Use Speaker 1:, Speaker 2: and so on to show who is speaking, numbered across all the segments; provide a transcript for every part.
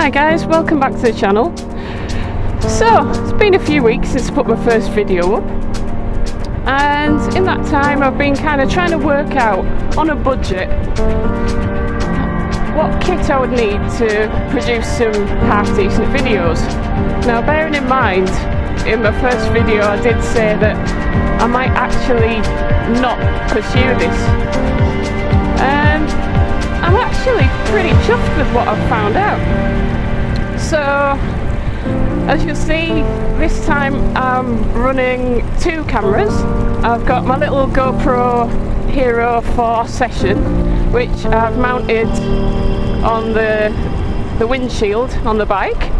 Speaker 1: Hi guys, welcome back to the channel. So, it's been a few weeks since I put my first video up, and in that time I've been kind of trying to work out on a budget what kit I would need to produce some half decent videos. Now, bearing in mind, in my first video I did say that I might actually not pursue this. I'm actually pretty chuffed with what I've found out. So, as you'll see, this time I'm running two cameras. I've got my little GoPro Hero 4 Session, which I've mounted on the windshield on the bike.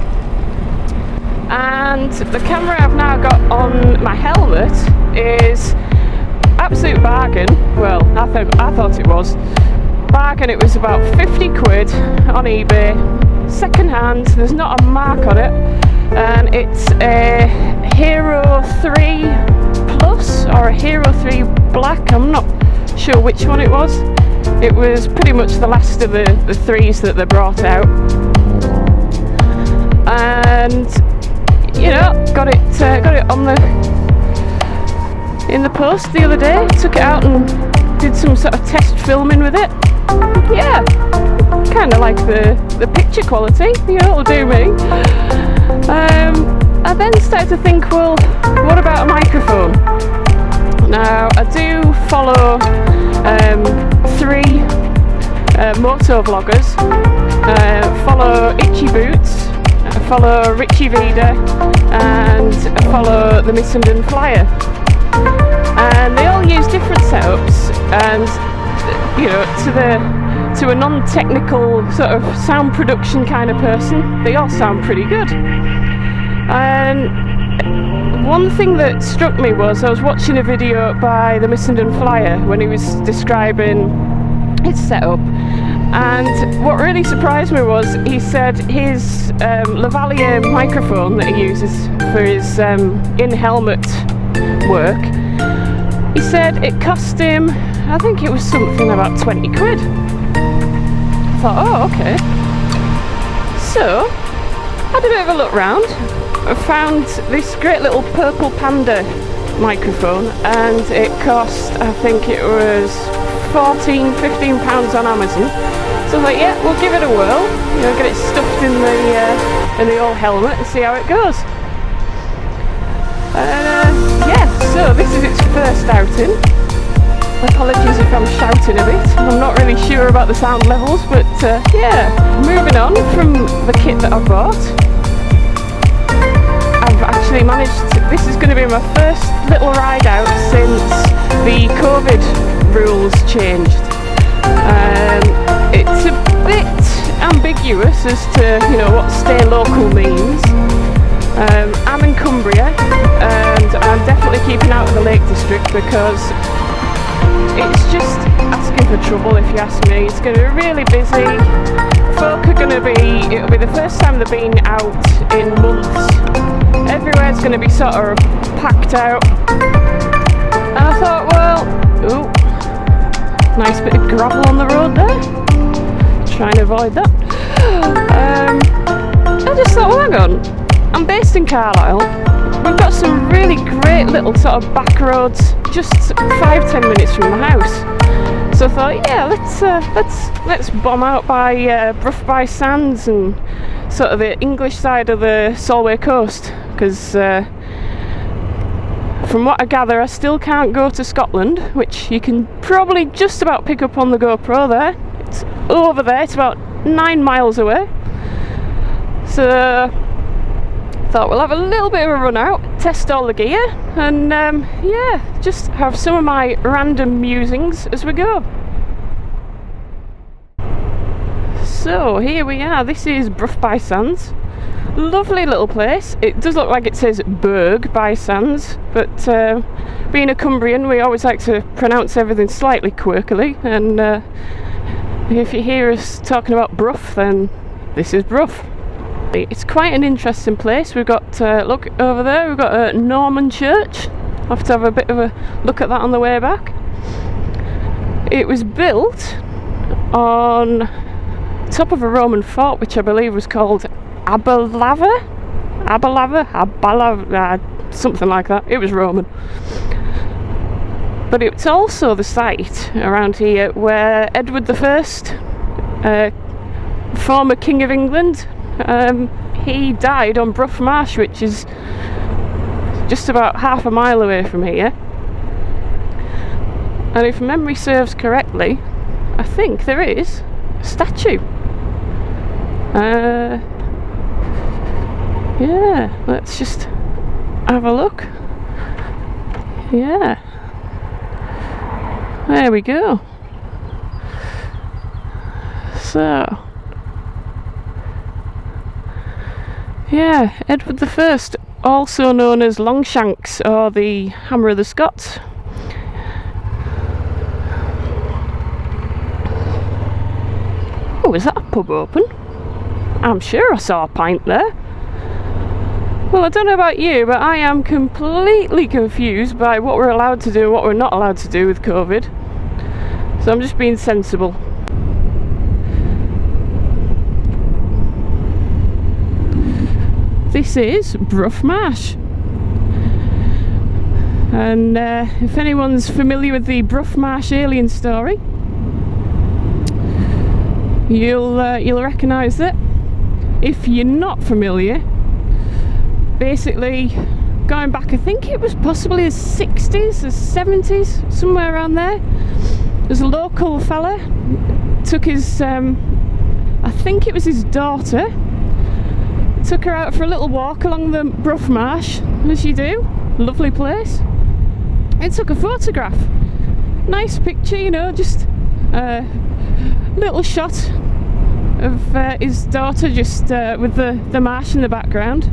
Speaker 1: And the camera I've now got on my helmet is absolute bargain. Well, I thought it was bargain. It was about 50 quid on eBay, second hand. There's not a mark on it, and it's a Hero 3 Plus or a Hero 3 Black. I'm not sure which one it was. It was pretty much the last of the threes that they brought out, and you know, got it on in the post the other day. Took it out and did some sort of test filming with it. Yeah, kind of like the picture quality, you know, it'll do me. I then started to think, well, what about a microphone? Now, I do follow three motovloggers. Follow Itchy Boots, follow Richie Vida, and follow the Missenden Flyer. And they all use different setups, and you know, to a non-technical sort of sound production kind of person, they all sound pretty good. And one thing that struck me was I was watching a video by the Missenden Flyer when he was describing his setup, and what really surprised me was he said his Lavalier microphone that he uses for his in-helmet work, he said it cost him, I think it was something about 20 quid. I thought, oh, okay. So, I had a bit of a look round. I found this great little purple Panda microphone, and it cost, I think it was £15 on Amazon. So I thought, yeah, we'll give it a whirl. You know, get it stuffed in the old helmet and see how it goes. Yeah, so this is its first outing. Apologies if I'm shouting a bit. I'm not really sure about the sound levels, but yeah, moving on from the kit that I bought. I've actually managed to, this is going to be my first little ride out since the COVID rules changed. It's a bit ambiguous as to, you know, what stay local means. I'm in Cumbria, and I'm definitely keeping out of the Lake District because it's just asking for trouble, if you ask me. It's going to be really busy. Folk are going to be, it'll be the first time they've been out in months. Everywhere's going to be sort of packed out. And I thought, well, ooh, nice bit of gravel on the road there. Try and avoid that. I just thought, well, hang on. I'm based in Carlisle. We've got some really great little sort of back roads just 5-10 minutes from my house. So I thought, yeah, let's bomb out by Bruff by Sands and sort of the English side of the Solway coast, because from what I gather, I still can't go to Scotland, which you can probably just about pick up on the GoPro there. It's over there, it's about 9 miles away. So thought we'll have a little bit of a run out, test all the gear, and yeah, just have some of my random musings as we go. So here we are. This is Bruff by Sands. Lovely little place. It does look like it says Berg by Sands, but being a Cumbrian, we always like to pronounce everything slightly quirkily, and if you hear us talking about Bruff, then this is Bruff. It's quite an interesting place. We've got, look over there, we've got a Norman church. I'll have to have a bit of a look at that on the way back. It was built on top of a Roman fort, which I believe was called Abalaver, something like that. It was Roman. But it's also the site around here where Edward I, former King of England, he died on Brough Marsh, which is just about half a mile away from here. And if memory serves correctly, I think there is a statue. Yeah, let's just have a look. Yeah, there we go. So, yeah, Edward I, also known as Longshanks or the Hammer of the Scots. Oh, is that a pub open? I'm sure I saw a pint there. Well, I don't know about you, but I am completely confused by what we're allowed to do and what we're not allowed to do with COVID. So I'm just being sensible. This is Brough Marsh. And if anyone's familiar with the Brough Marsh alien story, you'll recognise it. If you're not familiar, basically going back, I think it was possibly the 60s or 70s, somewhere around there, there's a local fella took his I think it was his daughter, took her out for a little walk along the Brough Marsh, as you do, lovely place, and took a photograph. Nice picture, you know, just a little shot of his daughter just with the marsh in the background.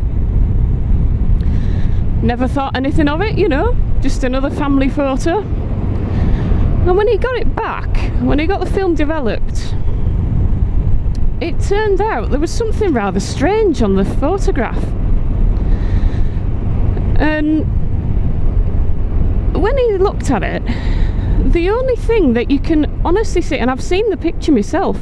Speaker 1: Never thought anything of it, you know, just another family photo. And when he got it back, when he got the film developed, it turned out there was something rather strange on the photograph. And when he looked at it, the only thing that you can honestly say, and I've seen the picture myself,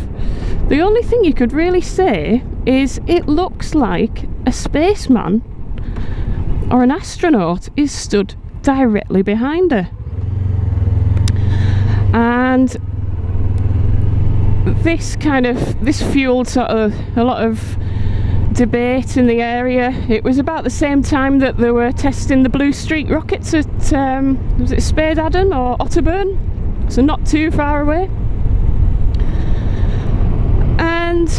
Speaker 1: the only thing you could really say is it looks like a spaceman or an astronaut is stood directly behind her. And this fueled sort of a lot of debate in the area. It was about the same time that they were testing the Blue Streak rockets at was it Spadeadden or Otterburn, so not too far away. And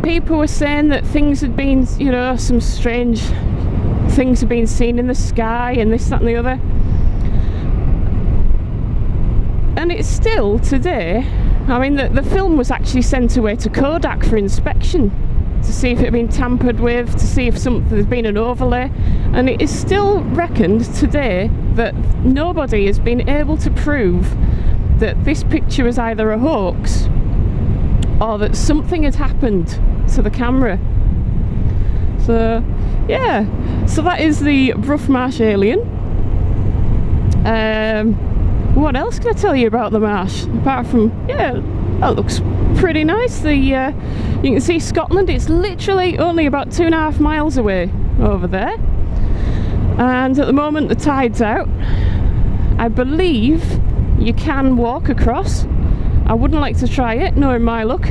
Speaker 1: people were saying that things had been, you know, some strange things had been seen in the sky and this, that and the other. And it's still today, I mean, the film was actually sent away to Kodak for inspection to see if it had been tampered with, to see if there's been an overlay, and it is still reckoned today that nobody has been able to prove that this picture was either a hoax or that something had happened to the camera. So yeah, so that is the Brough Marsh alien. What else can I tell you about the marsh apart from, yeah, that looks pretty nice. You can see Scotland. It's literally only about 2.5 miles away over there, and at the moment the tide's out. I believe you can walk across. I wouldn't like to try it, knowing my luck.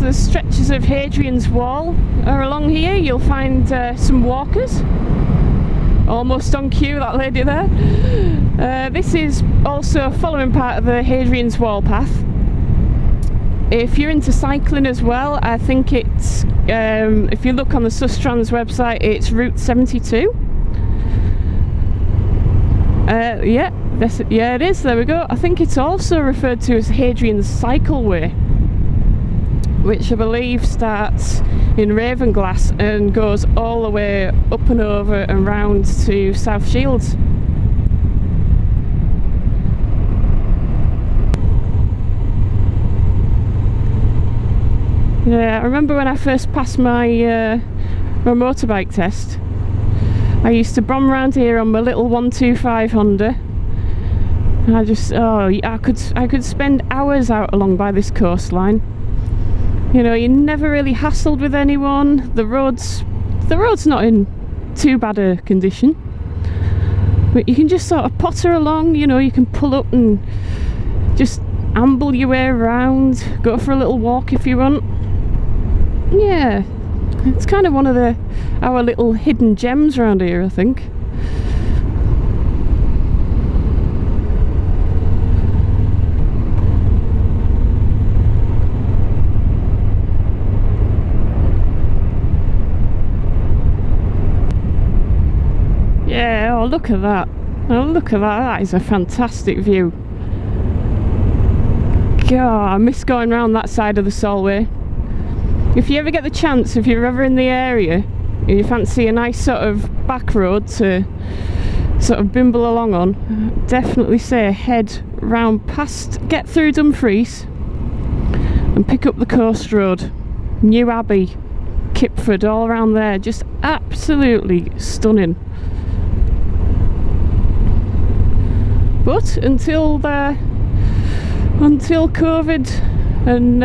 Speaker 1: The stretches of Hadrian's Wall are along here. You'll find some walkers, almost on cue, that lady there. This is also following part of the Hadrian's Wall path. If you're into cycling as well, I think it's, if you look on the Sustrans website, it's Route 72. Yeah, it is, there we go. I think it's also referred to as Hadrian's Cycleway. which I believe starts in Ravenglass and goes all the way up and over and round to South Shields. Yeah, I remember when I first passed my my motorbike test, I used to bomb around here on my little 125 Honda. I just, I could spend hours out along by this coastline. You know, you're never really hassled with anyone. The road's not in too bad a condition, but you can just sort of potter along. You know, you can pull up and just amble your way around, go for a little walk if you want. Yeah, it's kind of one of our little hidden gems around here, I think. Yeah, oh look at that. Oh look at that, that is a fantastic view. God, I miss going around that side of the Solway. If you ever get the chance, if you're ever in the area and you fancy a nice sort of back road to sort of bimble along on, definitely say head round past, get through Dumfries and pick up the coast road. New Abbey, Kipford, all around there, just absolutely stunning. But until COVID and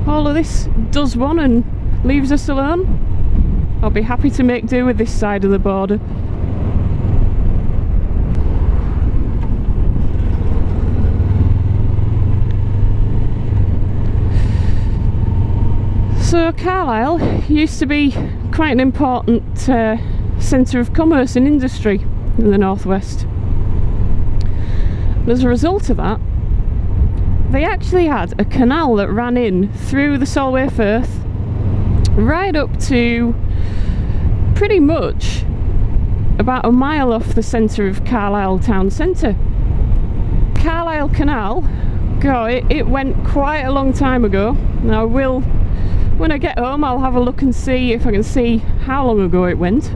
Speaker 1: all of this does one and leaves us alone, I'll be happy to make do with this side of the border. So Carlisle used to be quite an important centre of commerce and industry in the northwest. As a result of that, they actually had a canal that ran in through the Solway Firth right up to pretty much about a mile off the centre of Carlisle town centre. Carlisle Canal, God, it went quite a long time ago. Now when I get home, I'll have a look and see if I can see how long ago it went.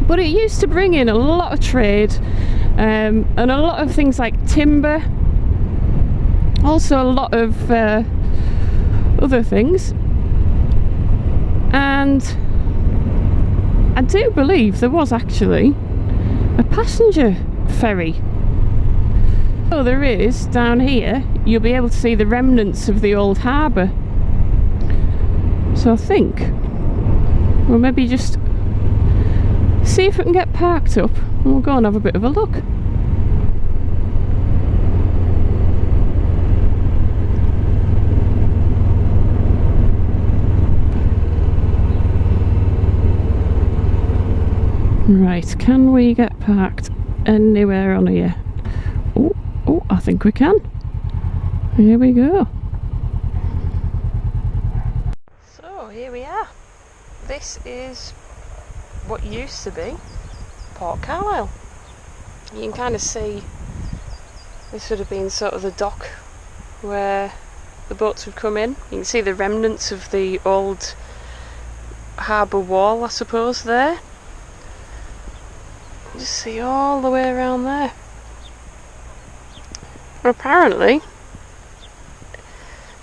Speaker 1: But it used to bring in a lot of trade and a lot of things like timber, also a lot of other things, and I do believe there was actually a passenger ferry. So there is down here. You'll be able to see the remnants of the old harbour. So I think we'll maybe just see if we can get parked up and we'll go and have a bit of a look. Right, can we get parked anywhere on here? Oh, I think we can. Here we go. So here we are. This is what used to be Port Carlisle. You can kind of see this would have been sort of the dock where the boats would come in. You can see the remnants of the old harbour wall, I suppose, there. You just see all the way around there. Apparently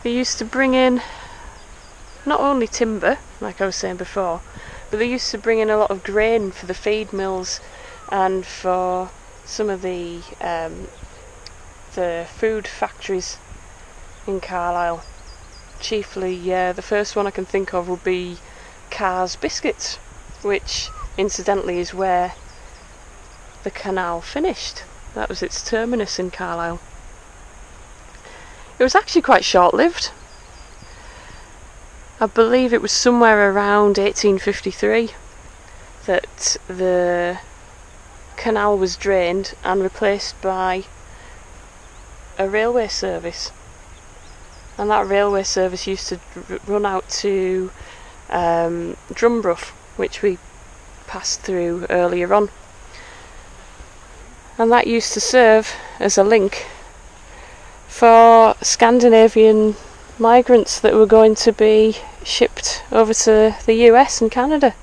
Speaker 1: they used to bring in not only timber, like I was saying before, but they used to bring in a lot of grain for the feed mills and for some of the food factories in Carlisle. Chiefly, the first one I can think of would be Carr's Biscuits, which incidentally is where the canal finished. That was its terminus in Carlisle. It was actually quite short-lived. I believe it was somewhere around 1853 that the canal was drained and replaced by a railway service. And that railway service used to run out to Drumbrough, which we passed through earlier on. And that used to serve as a link for Scandinavian migrants that were going to be shipped over to the US and Canada.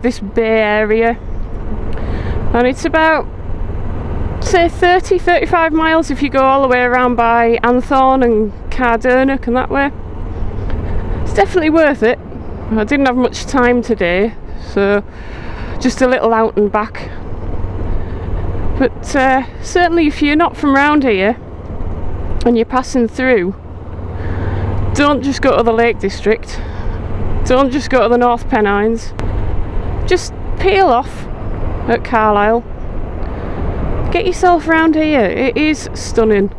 Speaker 1: This bay area, and it's about, say, 30-35 miles if you go all the way around by Anthorn and Cardernock and that way. It's definitely worth it. I didn't have much time today, so just a little out and back, but certainly if you're not from round here and you're passing through, don't just go to the Lake District. Don't just go to the North Pennines. Just peel off at Carlisle. Get yourself round here. It is stunning.